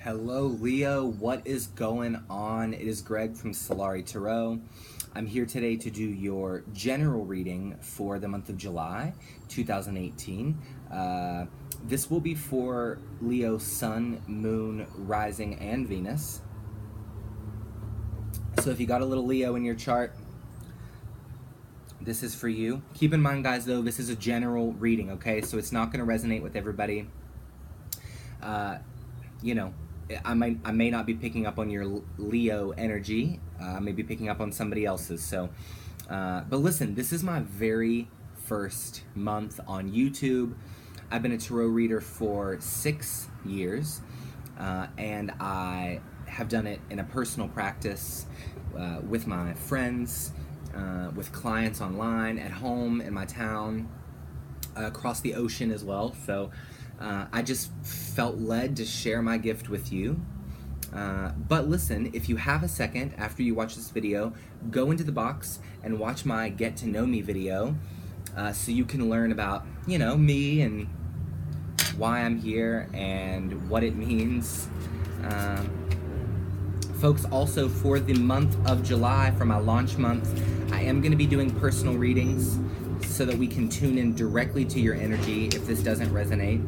Hello Leo, what is going on? It is Greg from Solari Tarot. I'm here today to do your general reading for the month of July 2018. This will be for Leo Sun, Moon, Rising, and Venus. So if you got a little Leo in your chart, this is for you. Keep in mind, guys, though, this is a general reading, okay? So it's not going to resonate with everybody. I may not be picking up on your Leo energy. I may be picking up on somebody else's. So, but listen, this is my very first month on YouTube. I've been a tarot reader for 6 years, and I have done it in a personal practice with my friends, with clients online, at home, in my town, across the ocean as well. So I just felt led to share my gift with you. But listen, if you have a second after you watch this video, go into the box and watch my Get to Know Me video, so you can learn about, me and why I'm here and what it means. Folks, also for the month of July, for my launch month, I am going to be doing personal readings so that we can tune in directly to your energy if this doesn't resonate.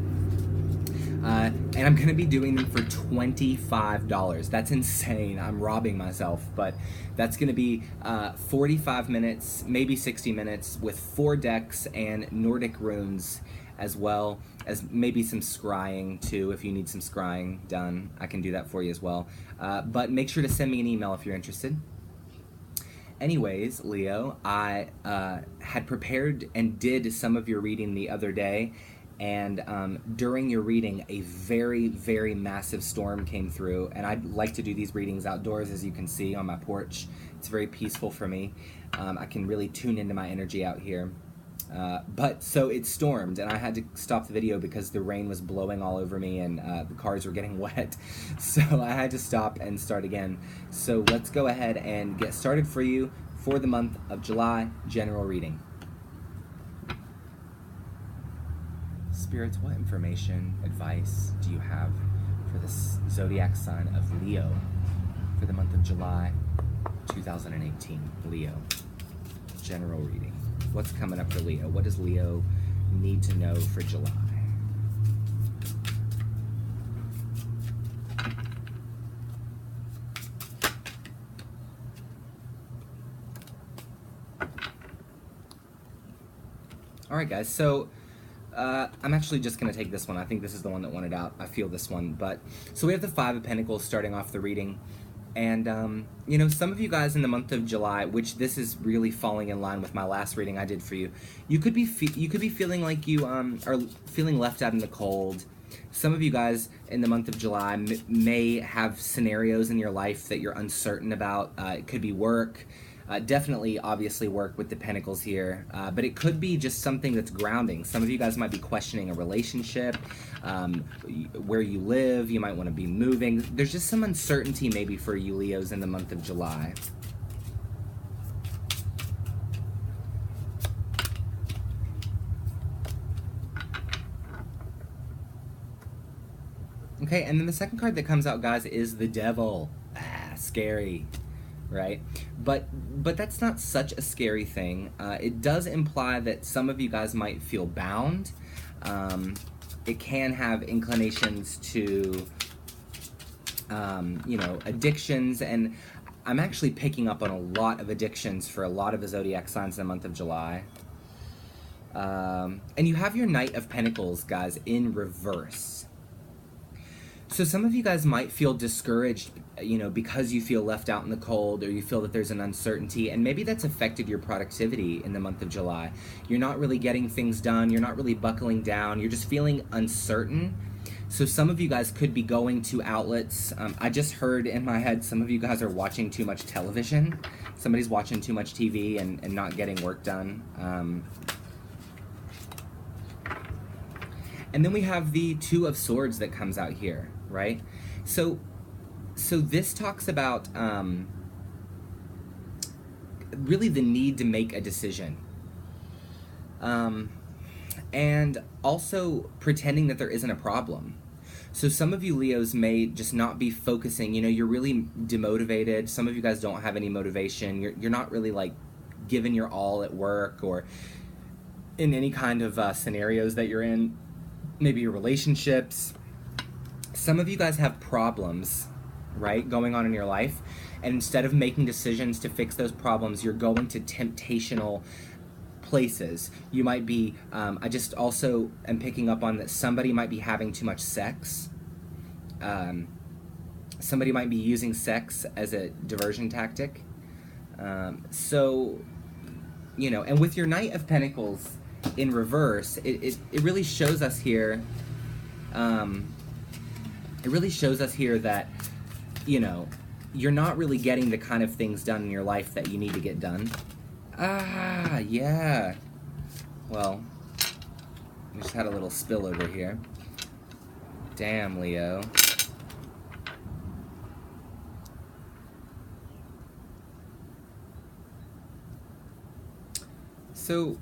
And I'm going to be doing them for $25. That's insane. I'm robbing myself, but that's going to be 45 minutes, maybe 60 minutes, with 4 decks and Nordic runes, as well as maybe some scrying too. If you need some scrying done, I can do that for you as well. But make sure to send me an email if you're interested. Anyways, Leo, I had prepared and did some of your reading the other day, and during your reading, a very, very massive storm came through, and I like to do these readings outdoors, as you can see on my porch. It's very peaceful for me. I can really tune into my energy out here. But so it stormed, and I had to stop the video because the rain was blowing all over me, and the cars were getting wet. So I had to stop and start again. So let's go ahead and get started for you for the month of July general reading. Spirits, what information, advice do you have for this zodiac sign of Leo for the month of July 2018? Leo, general reading. What's coming up for Leo? What does Leo need to know for July? All right, guys, so I'm actually just going to take this one. I think this is the one that won it out. I feel this one. But so we have the 5 of Pentacles starting off the reading. And, some of you guys in the month of July, which this is really falling in line with my last reading I did for you, you could be feeling like you are feeling left out in the cold. Some of you guys in the month of July may have scenarios in your life that you're uncertain about. It could be work. Definitely, obviously, work with the Pentacles here, but it could be just something that's grounding. Some of you guys might be questioning a relationship, where you live. You might want to be moving. There's just some uncertainty maybe for you Leos in the month of July. Okay, and then the second card that comes out, guys, is the Devil. Scary. Right? But that's not such a scary thing. It does imply that some of you guys might feel bound. It can have inclinations to, addictions, and I'm actually picking up on a lot of addictions for a lot of the zodiac signs in the month of July. And you have your Knight of Pentacles, guys, in reverse. So some of you guys might feel discouraged, because you feel left out in the cold, or you feel that there's an uncertainty, and maybe that's affected your productivity in the month of July. You're not really getting things done. You're not really buckling down. You're just feeling uncertain. So some of you guys could be going to outlets. I just heard in my head, some of you guys are watching too much television. Somebody's watching too much TV and not getting work done. And then we have the 2 of Swords that comes out here, right? So this talks about really the need to make a decision. And also pretending that there isn't a problem. So some of you Leos may just not be focusing. You know, you're really demotivated. Some of you guys don't have any motivation. You're not really like giving your all at work or in any kind of scenarios that you're in. Maybe your relationships. Some of you guys have problems, right, going on in your life. And instead of making decisions to fix those problems, you're going to temptational places. You might be, I just also am picking up on that somebody might be having too much sex. Somebody might be using sex as a diversion tactic. So, you know, and with your Knight of Pentacles in reverse, it really shows us here, it really shows us here that, you know, you're not really getting the kind of things done in your life that you need to get done. Ah, yeah. Well, we just had a little spill over here. Damn, Leo. So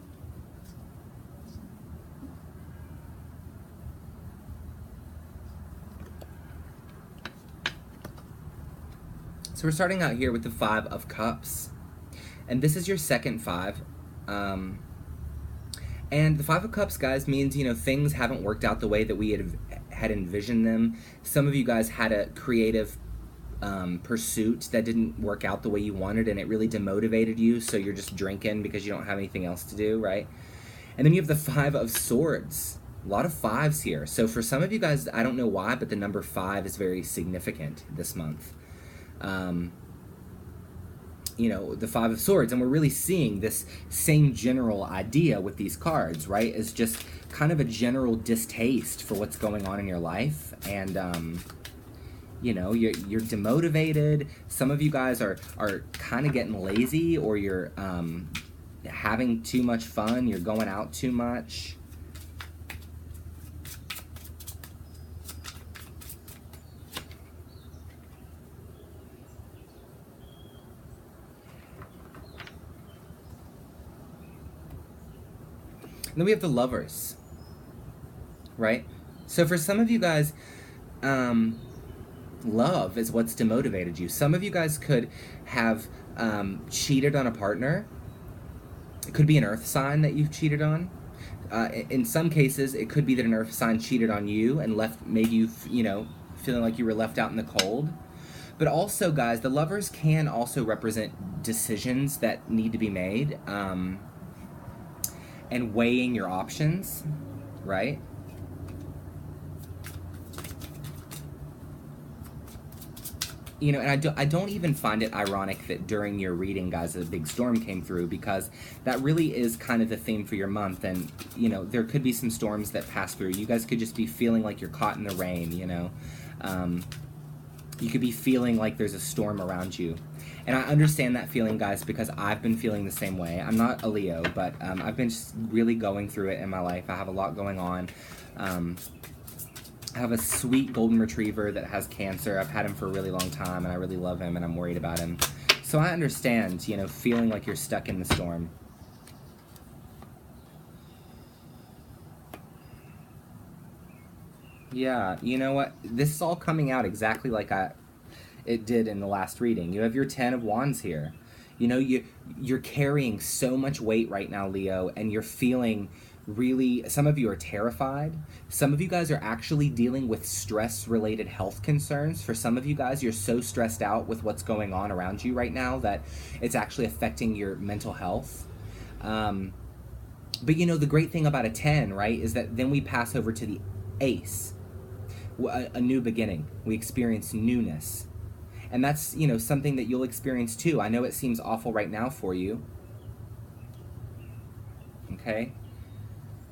we're starting out here with the Five of Cups. And this is your second five. And the Five of Cups, guys, means, you know, things haven't worked out the way that we had envisioned them. Some of you guys had a creative pursuit that didn't work out the way you wanted, and it really demotivated you, so you're just drinking because you don't have anything else to do, right? And then you have the Five of Swords. A lot of fives here. So for some of you guys, I don't know why, but the number 5 is very significant this month. You know, the Five of Swords, and we're really seeing this same general idea with these cards, right? Is just kind of a general distaste for what's going on in your life, and you know, you're demotivated. Some of you guys are kind of getting lazy, or you're having too much fun. You're going out too much. And then we have the Lovers, right? So for some of you guys, love is what's demotivated you. Some of you guys could have cheated on a partner. It could be an earth sign that you've cheated on. In some cases, it could be that an earth sign cheated on you and made you, you know, feeling like you were left out in the cold. But also, guys, the Lovers can also represent decisions that need to be made. And weighing your options, right? You know, and I don't even find it ironic that during your reading, guys, a big storm came through, because that really is kind of the theme for your month. And, you know, there could be some storms that pass through. You guys could just be feeling like you're caught in the rain, you know. You could be feeling like there's a storm around you. And I understand that feeling, guys, because I've been feeling the same way. I'm not a Leo, but I've been just really going through it in my life. I have a lot going on. I have a sweet golden retriever that has cancer. I've had him for a really long time, and I really love him, and I'm worried about him. So I understand, you know, feeling like you're stuck in the storm. Yeah, you know what? This is all coming out exactly like it did in the last reading. You have your 10 of Wands here. You know, you're carrying so much weight right now, Leo, and you're feeling really, some of you are terrified. Some of you guys are actually dealing with stress-related health concerns. For some of you guys, you're so stressed out with what's going on around you right now that it's actually affecting your mental health. But you know, the great thing about a 10, right, is that then we pass over to the Ace, a new beginning. We experience newness. And that's, you know, something that you'll experience too. I know it seems awful right now for you. Okay?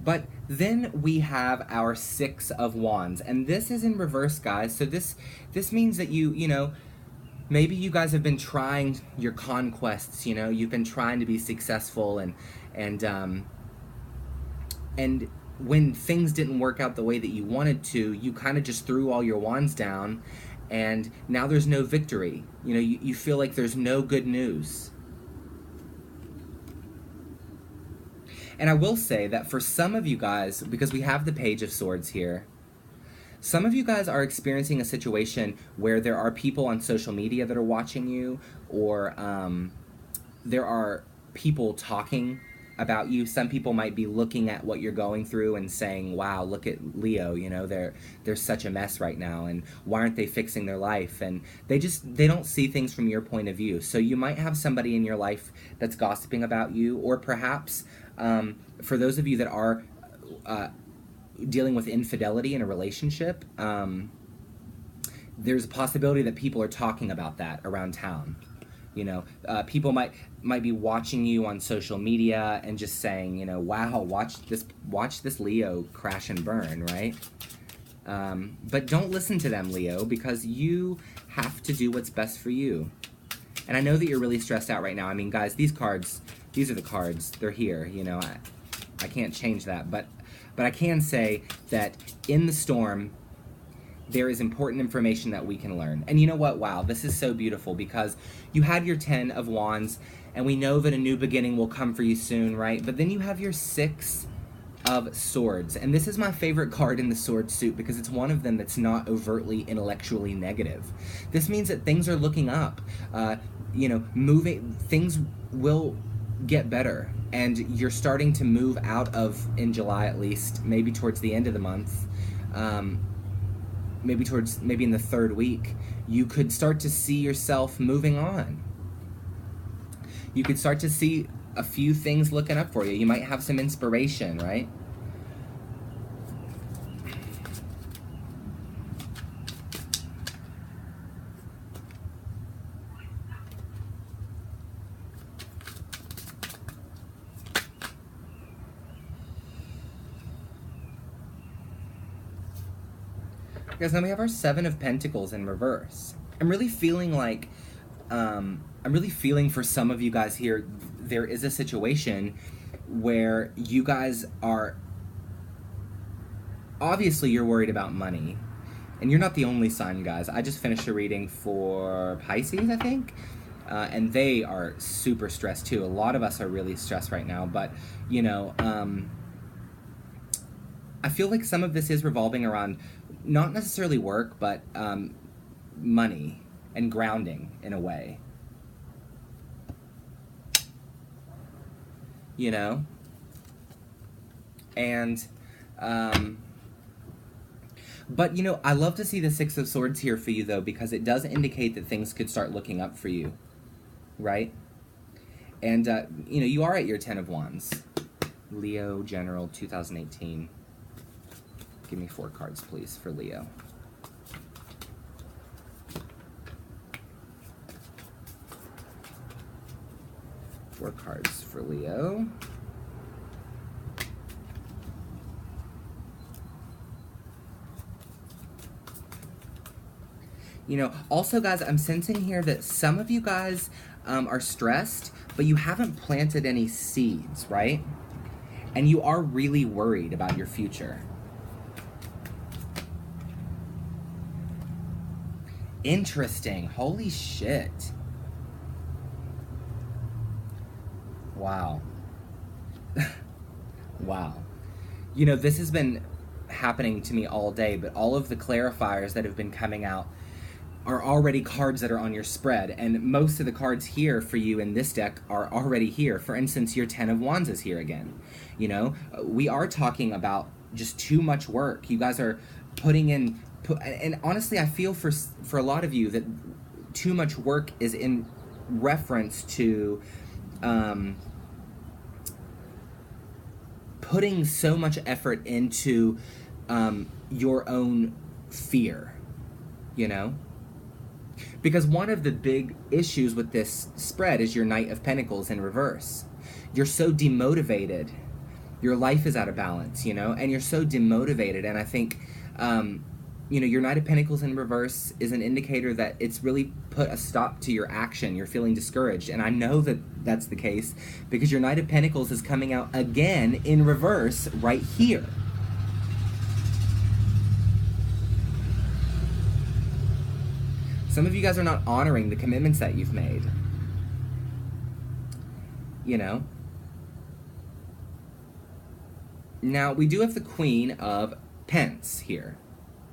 But then we have our 6 of Wands. And this is in reverse, guys. So this means that you know, maybe you guys have been trying your conquests, you know. You've been trying to be successful, and when things didn't work out the way that you wanted to, you kind of just threw all your wands down, and now there's no victory. You know, you feel like there's no good news. And I will say that for some of you guys, because we have the Page of Swords here, Some of you guys are experiencing a situation where there are people on social media that are watching you, or there are people talking about you. Some people might be looking at what you're going through and saying, wow, look at Leo, you know, they're such a mess right now, and why aren't they fixing their life? And they don't see things from your point of view. So you might have somebody in your life that's gossiping about you, or perhaps for those of you that are dealing with infidelity in a relationship, there's a possibility that people are talking about that around town. You know, people might be watching you on social media and just saying, you know, wow, watch this Leo crash and burn, right? But don't listen to them, Leo, because you have to do what's best for you. And I know that you're really stressed out right now. I mean, guys, these are the cards. They're here, you know. I can't change that, but I can say that in the storm, there is important information that we can learn. And you know what? Wow, this is so beautiful, because you had your 10 of Wands, and we know that a new beginning will come for you soon, right? But then you have your 6 of Swords. And this is my favorite card in the sword suit, because it's one of them that's not overtly intellectually negative. This means that things are looking up. You know, things will get better. And you're starting to move out of, in July at least, maybe towards the end of the month, maybe in the 3rd week, you could start to see yourself moving on. You could start to see a few things looking up for you. You might have some inspiration, right? Guys, now we have our 7 of Pentacles in reverse. I'm really feeling like, I'm really feeling for some of you guys here, there is a situation where you guys are, obviously you're worried about money. And you're not the only sign, guys. I just finished a reading for Pisces, I think. And they are super stressed too. A lot of us are really stressed right now, but, you know, I feel like some of this is revolving around not necessarily work, but money and grounding in a way. You know? And, but, you know, I love to see the 6 of Swords here for you, though, because it does indicate that things could start looking up for you, right? And, you know, you are at your 10 of Wands. Leo, General, 2018. Give me 4 cards, please, for Leo. Four cards for Leo. You know, also, guys, I'm sensing here that some of you guys are stressed, but you haven't planted any seeds, right? And you are really worried about your future. Interesting. Holy shit. Wow. Wow. You know, this has been happening to me all day, but all of the clarifiers that have been coming out are already cards that are on your spread, and most of the cards here for you in this deck are already here. For instance, your 10 of Wands is here again. You know, we are talking about just too much work. You guys are putting in, and honestly, I feel for a lot of you that too much work is in reference to putting so much effort into your own fear, you know? Because one of the big issues with this spread is your Knight of Pentacles in reverse. You're so demotivated. Your life is out of balance, you know? And you're so demotivated, and I think, you know, your Knight of Pentacles in reverse is an indicator that it's really put a stop to your action. You're feeling discouraged, and I know that that's the case because your Knight of Pentacles is coming out again in reverse right here. Some of you guys are not honoring the commitments that you've made. You know? Now, we do have the Queen of Pence here.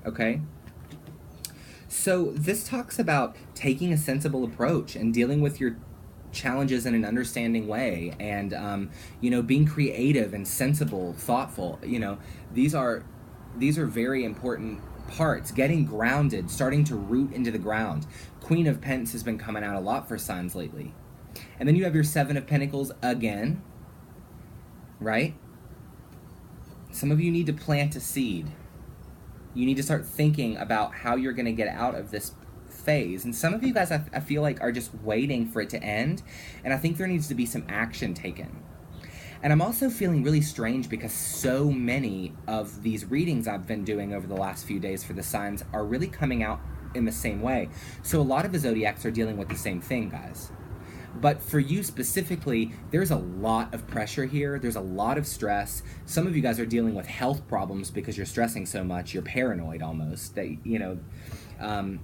okay? So this talks about taking a sensible approach and dealing with your challenges in an understanding way, and you know, being creative and sensible, thoughtful. You know, these are very important parts. Getting grounded, starting to root into the ground. Queen of Pentacles has been coming out a lot for signs lately. And then you have your Seven of Pentacles again, right? Some of you need to plant a seed. You need to start thinking about how you're going to get out of this phase. And some of you guys, I feel like, are just waiting for it to end. And I think there needs to be some action taken. And I'm also feeling really strange because so many of these readings I've been doing over the last few days for the signs are really coming out in the same way. So a lot of the zodiacs are dealing with the same thing, guys. But for you specifically, there's a lot of pressure here. There's a lot of stress. Some of you guys are dealing with health problems because you're stressing so much. You're paranoid almost. That, you know, I'm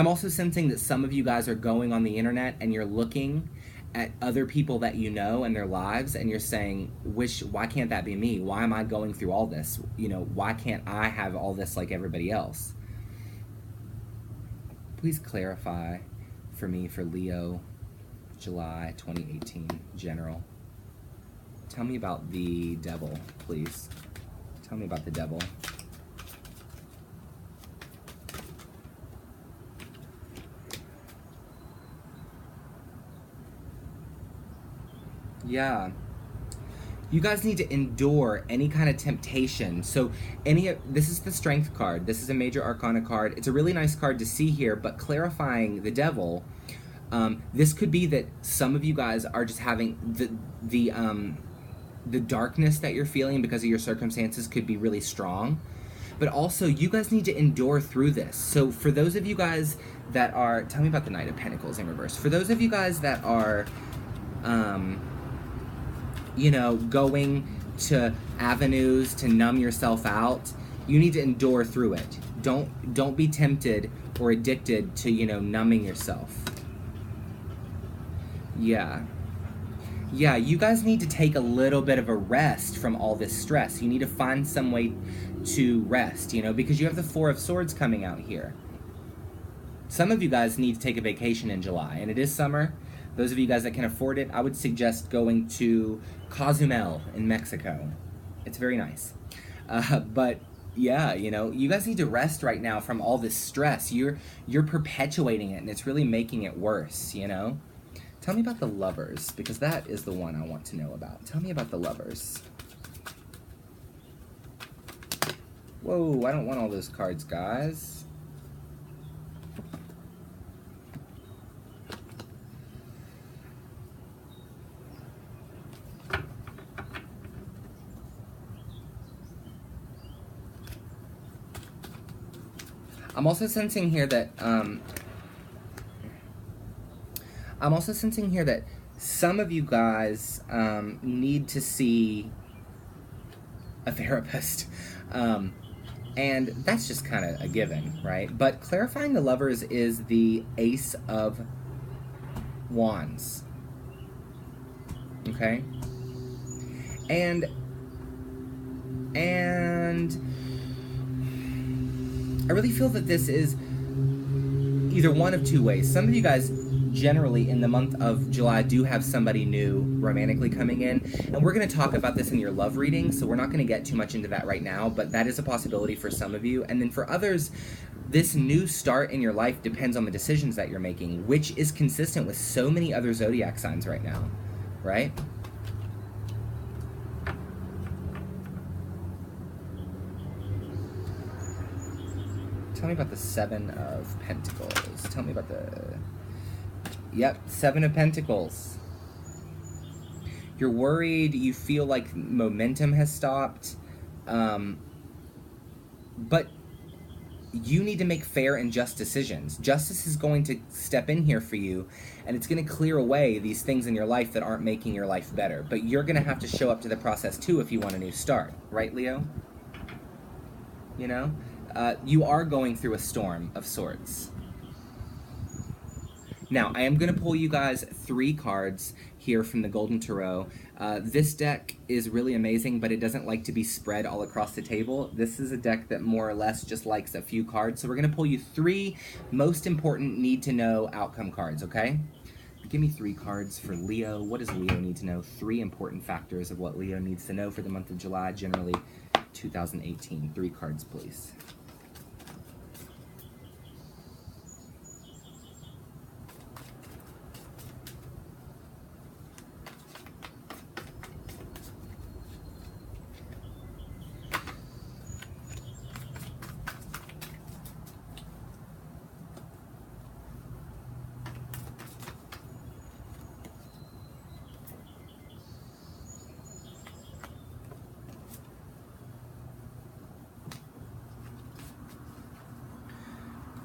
also sensing that some of you guys are going on the internet and you're looking at other people that you know and their lives, and you're saying, why can't that be me? Why am I going through all this? You know, why can't I have all this like everybody else? Please clarify for me for Leo, July 2018, general. Tell me about the devil, please. Tell me about the devil. Yeah. You guys need to endure any kind of temptation. So this is the Strength card. This is a major arcana card. It's a really nice card to see here, but clarifying the devil, this could be that some of you guys are just having the darkness that you're feeling because of your circumstances could be really strong. But also, you guys need to endure through this. So for those of you guys that are, tell me about the Knight of Pentacles in reverse. For those of you guys that are, you know, going to avenues to numb yourself out, you need to endure through it. Don't be tempted or addicted to, you know, numbing yourself. Yeah, you guys need to take a little bit of a rest from all this stress. You need to find some way to rest, you know, because you have the Four of Swords coming out here. Some of you guys need to take a vacation in July, and it is summer. Those of you guys that can afford it, I would suggest going to Cozumel in Mexico. It's very nice. But yeah, you know, you guys need to rest right now from all this stress. You're perpetuating it, and it's really making it worse, you know? Tell me about the Lovers, because that is the one I want to know about. Tell me about the Lovers. Whoa, I don't want all those cards, guys. I'm also sensing here that some of you guys need to see a therapist, and that's just kind of a given, right? But clarifying the Lovers is the Ace of Wands, okay? And I really feel that this is either one of two ways. Some of you guys generally in the month of July do have somebody new romantically coming in, and we're going to talk about this in your love reading, so we're not going to get too much into that right now, but that is a possibility for some of you. And then for others, this new start in your life depends on the decisions that you're making, which is consistent with so many other zodiac signs right now, right? Tell me about the Seven of Pentacles. Tell me about the... Yep, Seven of Pentacles. You're worried. You feel like momentum has stopped. But you need to make fair and just decisions. Justice is going to step in here for you, and it's going to clear away these things in your life that aren't making your life better. But you're going to have to show up to the process, too, if you want a new start. Right, Leo? You know? You are going through a storm of sorts. Now, I am going to pull you guys 3 cards here from the Golden Tarot. This deck is really amazing, but it doesn't like to be spread all across the table. This is a deck that more or less just likes a few cards. So we're going to pull you 3 most important need-to-know outcome cards, okay? Give me 3 cards for Leo. What does Leo need to know? 3 important factors of what Leo needs to know for the month of July, generally 2018. 3 cards, please.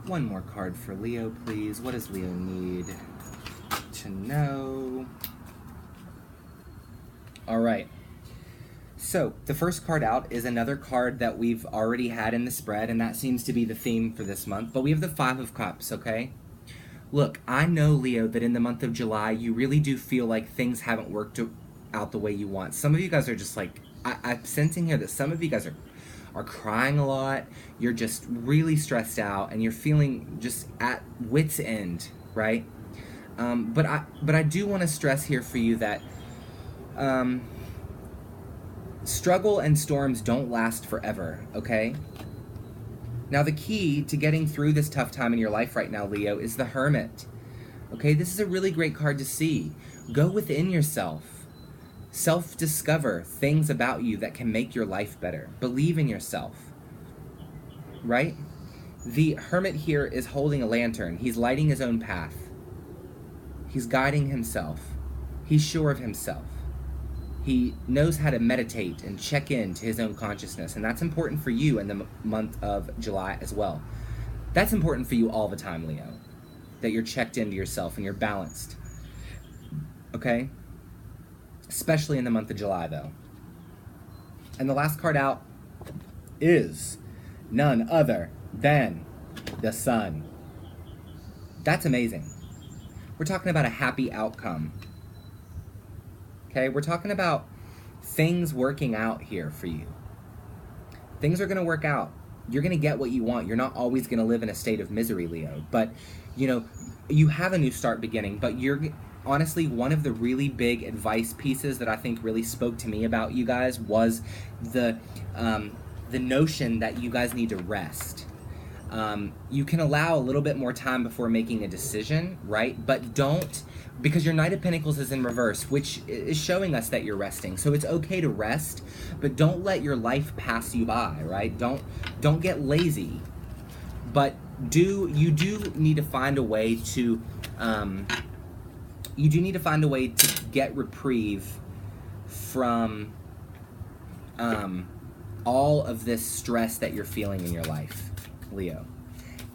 One more card for Leo, please. What does Leo need to know? All right. So the first card out is another card that we've already had in the spread, and that seems to be the theme for this month. But we have the 5 of Cups, okay? Look, I know, Leo, that in the month of July, you really do feel like things haven't worked out the way you want. Some of you guys are just like, I'm sensing here that some of you guys are crying a lot, you're just really stressed out, and you're feeling just at wit's end, right? But I do want to stress here for you that struggle and storms don't last forever, okay? Now, the key to getting through this tough time in your life right now, Leo, is the Hermit, okay? This is a really great card to see. Go within yourself. Self-discover things about you that can make your life better. Believe in yourself, right? The Hermit here is holding a lantern. He's lighting his own path. He's guiding himself. He's sure of himself. He knows how to meditate and check into his own consciousness, and that's important for you in the month of July as well. That's important for you all the time, Leo, that you're checked into yourself and you're balanced, okay? Especially in the month of July, though. And the last card out is none other than the Sun. That's amazing. We're talking about a happy outcome. Okay, we're talking about things working out here for you. Things are going to work out. You're going to get what you want. You're not always going to live in a state of misery, Leo. But, you know, you have a new start beginning, but you're... Honestly, one of the really big advice pieces that I think really spoke to me about you guys was the notion that you guys need to rest. You can allow a little bit more time before making a decision, right? But don't, because your Knight of Pentacles is in reverse, which is showing us that you're resting. So it's okay to rest, but don't let your life pass you by, right? Don't get lazy. But you do need to find a way to... you do need to find a way to get reprieve from all of this stress that you're feeling in your life, Leo.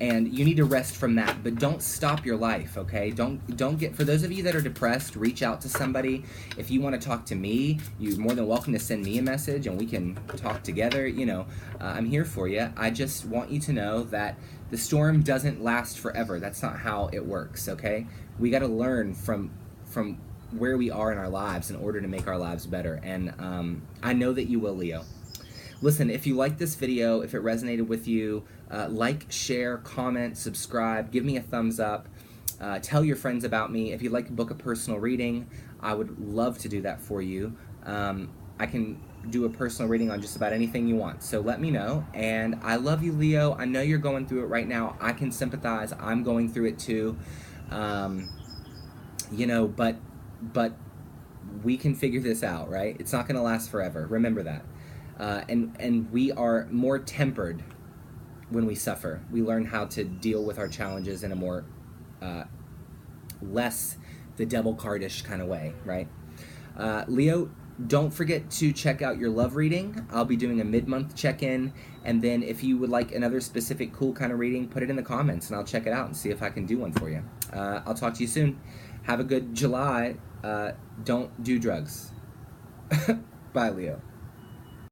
And you need to rest from that, but don't stop your life, okay? Don't get, for those of you that are depressed, reach out to somebody. If you want to talk to me, you're more than welcome to send me a message and we can talk together. You know, I'm here for you. I just want you to know that the storm doesn't last forever. That's not how it works, okay? We got to learn from where we are in our lives in order to make our lives better. And I know that you will, Leo. Listen, if you like this video, if it resonated with you, like, share, comment, subscribe, give me a thumbs up, tell your friends about me. If you'd like to book a personal reading, I would love to do that for you. I can do a personal reading on just about anything you want, so let me know. And I love you, Leo. I know you're going through it right now. I can sympathize. I'm going through it too. You know, but we can figure this out, right? It's not going to last forever. Remember that. And we are more tempered when we suffer. We learn how to deal with our challenges in a more less the devil cardish kind of way, right? Leo, don't forget to check out your love reading. I'll be doing a mid-month check-in, and then if you would like another specific cool kind of reading, put it in the comments and I'll check it out and see if I can do one for you. I'll talk to you soon. Have a good July. Don't do drugs. Bye, Leo.